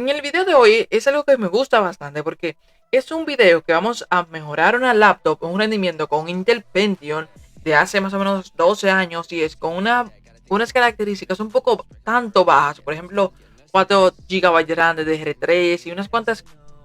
En el video de hoy es algo que me gusta bastante porque es un video que vamos a mejorar una laptop con un rendimiento con Intel Pentium de hace más o menos 12 años y es con unas características un poco tanto bajas, por ejemplo 4 GB de RAM de DDR3 y unas cuantas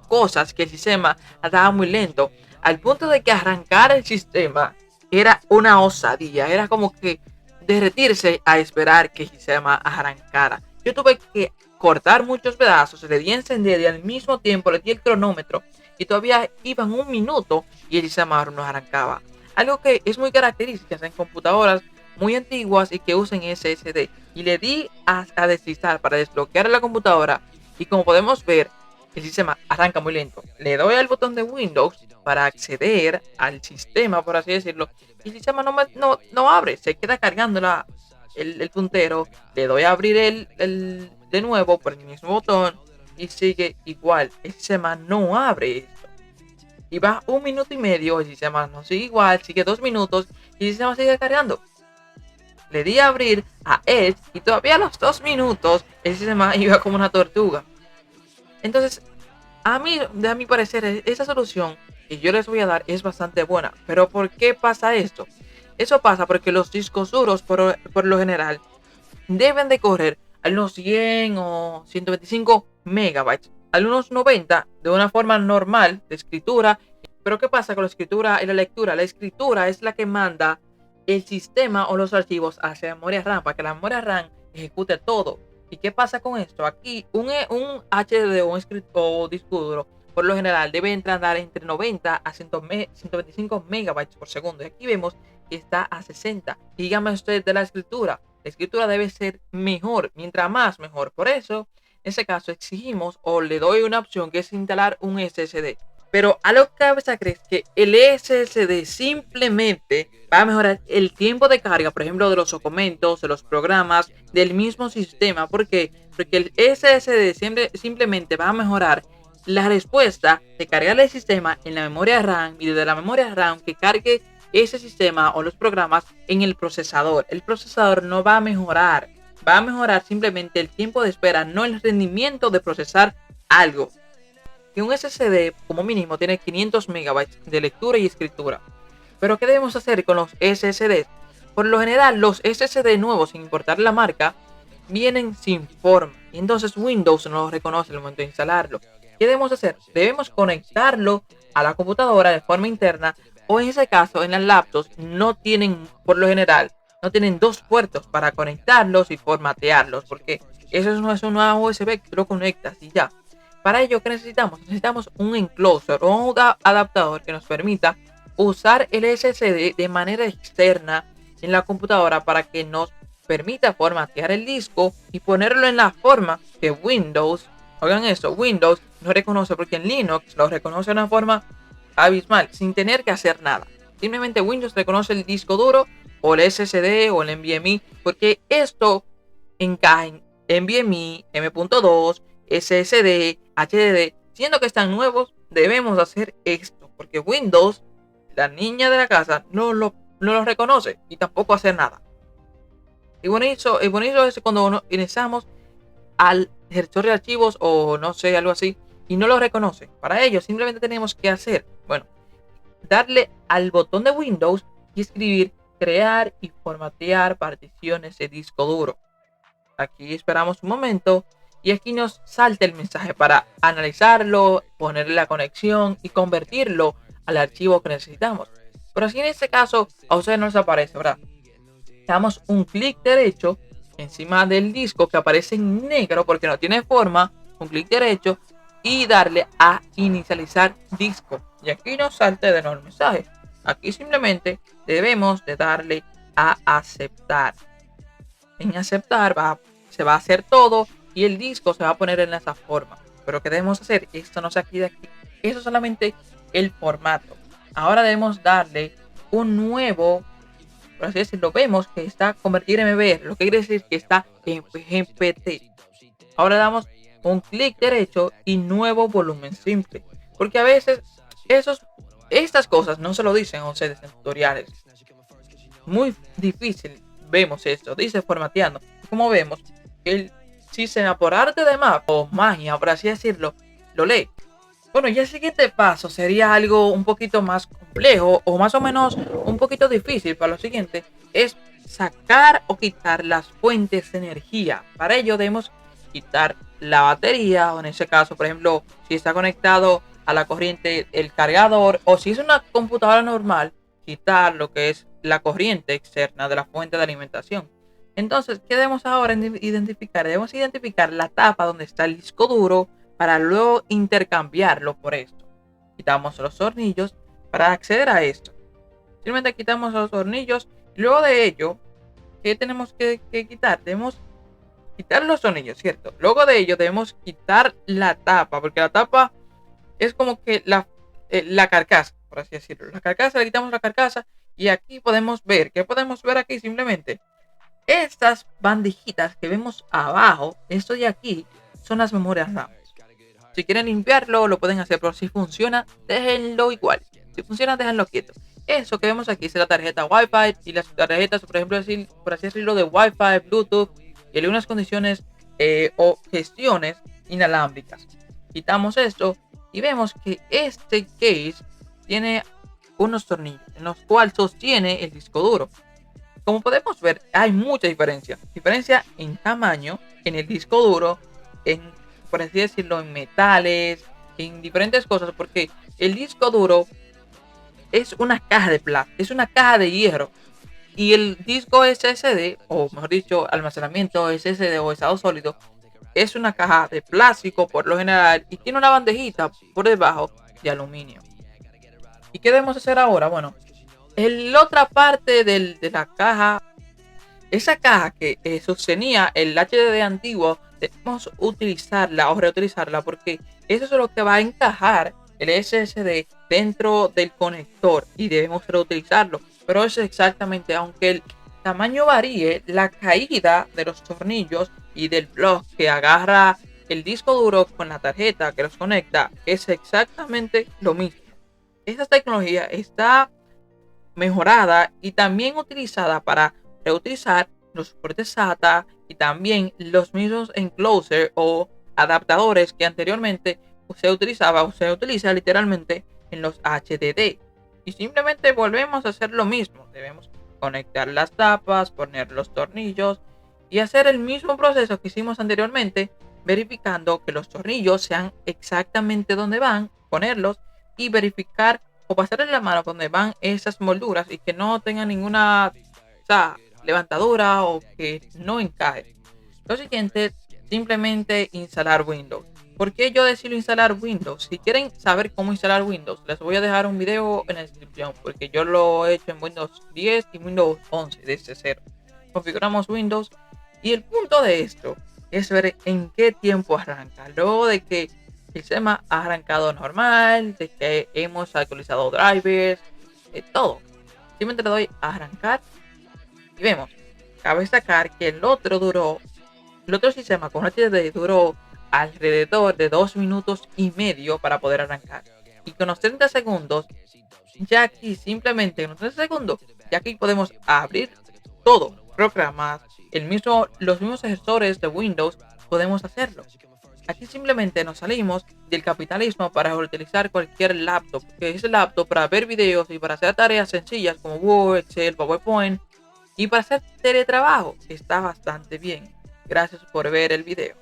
cosas que el sistema andaba muy lento, al punto de que arrancar el sistema era una osadía, era como que derretirse a esperar que el sistema arrancara. Yo tuve que cortar muchos pedazos, le di a encender y al mismo tiempo le di el cronómetro y todavía iban un minuto y el sistema no arrancaba. Algo que es muy característico en computadoras muy antiguas y que usen SSD. Y le di a deslizar para desbloquear la computadora y como podemos ver, el sistema arranca muy lento. Le doy al botón de Windows para acceder al sistema, por así decirlo, y el sistema no abre, se queda cargando el puntero. Le doy a abrir de nuevo por el mismo botón y sigue igual. El sistema no abre esto. Y va un minuto y medio, el sistema no sigue igual, sigue 2 minutos y el sistema sigue cargando. Le di a abrir a Edge y todavía a los 2 minutos el sistema iba como una tortuga. Entonces, a mi parecer, esa solución que yo les voy a dar es bastante buena. Pero ¿por qué pasa esto? Eso pasa porque los discos duros, por lo general, deben de correr a unos 100 o 125 megabytes, a unos 90 de una forma normal de escritura. Pero ¿qué pasa con la escritura y la lectura? La escritura es la que manda el sistema o los archivos hacia la memoria RAM para que la memoria RAM ejecute todo. ¿Y qué pasa con esto? Aquí un HDD o disco duro por lo general debe andar entre 90 a 125 megabytes por segundo. Y aquí vemos que está a 60. Y dígame usted de la escritura. La escritura debe ser mejor, mientras más mejor. Por eso, en ese caso exigimos o le doy una opción que es instalar un SSD. Pero a lo que cabe creer que el SSD simplemente va a mejorar el tiempo de carga, por ejemplo, de los documentos, de los programas, del mismo sistema. ¿Por qué? Porque el SSD simplemente va a mejorar la respuesta de cargar el sistema en la memoria RAM y desde la memoria RAM que cargue ese sistema o los programas en el procesador. El procesador no va a mejorar, va a mejorar simplemente el tiempo de espera, no el rendimiento de procesar algo. Que un SSD como mínimo tiene 500 megabytes de lectura y escritura. Pero ¿qué debemos hacer con los SSDs? Por lo general, los SSD nuevos, sin importar la marca, vienen sin forma. Y entonces Windows no los reconoce al momento de instalarlo. ¿Qué debemos hacer? Debemos conectarlo a la computadora de forma interna o en ese caso en las laptops no tienen, por lo general, no tienen dos puertos para conectarlos y formatearlos porque eso no es una USB que tú lo conectas y ya. Para ello, ¿qué necesitamos? Necesitamos un enclosure o un adaptador que nos permita usar el SSD de manera externa en la computadora para que nos permita formatear el disco y ponerlo en la forma que Windows, oigan eso, Windows no reconoce porque en Linux lo reconoce de una forma abismal sin tener que hacer nada. Simplemente Windows reconoce el disco duro o el SSD o el NVMe porque esto encaja en NVMe, M.2, SSD, HDD, siendo que están nuevos, debemos hacer esto, porque Windows, la niña de la casa, no lo reconoce y tampoco hace nada. Y bonito es cuando iniciamos al gestor de archivos o no sé, algo así, y no lo reconoce. Para ello, simplemente tenemos que hacer, bueno, darle al botón de Windows y escribir crear y formatear particiones de disco duro. Aquí esperamos un momento y aquí nos salta el mensaje para analizarlo, ponerle la conexión y convertirlo al archivo que necesitamos. Pero si en este caso a ustedes no les aparece, ¿verdad? Damos un clic derecho encima del disco que aparece en negro porque no tiene forma, un clic derecho y darle a inicializar disco. Y aquí nos salta de nuevo el mensaje. Aquí simplemente debemos de darle a aceptar. En aceptar se va a hacer todo y el disco se va a poner en esa forma. Pero ¿qué debemos hacer? Esto no se aquí de aquí. Eso es solamente el formato. Ahora debemos darle un nuevo, por así decirlo, vemos que está convertir en MBR, lo que quiere decir que está en GPT. Ahora damos un clic derecho y nuevo volumen simple. Porque a veces estas cosas no se lo dicen a ustedes en tutoriales. Muy difícil vemos esto, dice formateando. Como vemos, el sistema por arte de mapa o magia, por así decirlo, lo lee. Bueno, y el siguiente paso sería algo un poquito más complejo o más o menos un poquito difícil para lo siguiente, es sacar o quitar las fuentes de energía. Para ello debemos quitar la batería, o en ese caso, por ejemplo, si está conectado a la corriente el cargador, o si es una computadora normal, quitar lo que es la corriente externa de la fuente de alimentación. Entonces, ¿qué debemos ahora identificar? Debemos identificar la tapa donde está el disco duro para luego intercambiarlo por esto. Quitamos los tornillos para acceder a esto. Simplemente quitamos los tornillos. Luego de ello, ¿qué tenemos que quitar? Debemos quitar los tornillos, ¿cierto? Luego de ello debemos quitar la tapa, porque la tapa es como que la carcasa, por así decirlo. La carcasa, le quitamos la carcasa y aquí podemos ver, ¿qué podemos ver aquí? Simplemente estas bandejitas que vemos abajo, esto de aquí, son las memorias RAM. Si quieren limpiarlo, lo pueden hacer, pero si funciona, déjenlo igual. Si funciona, déjenlo quieto. Eso que vemos aquí es la tarjeta Wi-Fi y las tarjetas, por ejemplo, por así decirlo, de Wi-Fi, Bluetooth y algunas condiciones o gestiones inalámbricas. Quitamos esto y vemos que este case tiene unos tornillos en los cuales sostiene el disco duro. Como podemos ver, hay mucha diferencia. Diferencia en tamaño, en el disco duro, en, por así decirlo, en metales, en diferentes cosas, porque el disco duro es una caja de plata, es una caja de hierro. Y el disco SSD, o mejor dicho, almacenamiento SSD o estado sólido, es una caja de plástico por lo general y tiene una bandejita por debajo de aluminio. ¿Y qué debemos hacer ahora? Bueno, la otra parte de la caja, esa caja que sostenía el HDD antiguo, debemos utilizarla o reutilizarla porque eso es lo que va a encajar el SSD dentro del conector y debemos reutilizarlo. Pero es exactamente, aunque el tamaño varíe, la caída de los tornillos y del block que agarra el disco duro con la tarjeta que los conecta es exactamente lo mismo. Esta tecnología está mejorada y también utilizada para reutilizar los soportes SATA y también los mismos enclosures o adaptadores que anteriormente se utilizaba o se utiliza literalmente en los HDD. Y simplemente volvemos a hacer lo mismo. Debemos conectar las tapas, poner los tornillos y hacer el mismo proceso que hicimos anteriormente, verificando que los tornillos sean exactamente donde van, ponerlos y verificar o pasarle la mano donde van esas molduras y que no tengan ninguna, o sea, levantadura o que no encaje. Lo siguiente, simplemente instalar Windows. ¿Por qué yo decido instalar Windows? Si quieren saber cómo instalar Windows, les voy a dejar un video en la descripción porque yo lo he hecho en Windows 10 y Windows 11 desde cero. Configuramos Windows y el punto de esto es ver en qué tiempo arranca. Luego de que el sistema ha arrancado normal, de que hemos actualizado drivers, todo. Simplemente le doy a arrancar y vemos. Cabe destacar que el otro sistema con HDD duró alrededor de 2 minutos y medio para poder arrancar. Y con los 30 segundos, ya aquí simplemente en los 30 segundos, ya aquí podemos abrir todo, programas, los mismos gestores de Windows, podemos hacerlo. Aquí simplemente nos salimos del capitalismo para utilizar cualquier laptop, que es el laptop para ver videos y para hacer tareas sencillas como Word, Excel, PowerPoint y para hacer teletrabajo. Está bastante bien. Gracias por ver el video.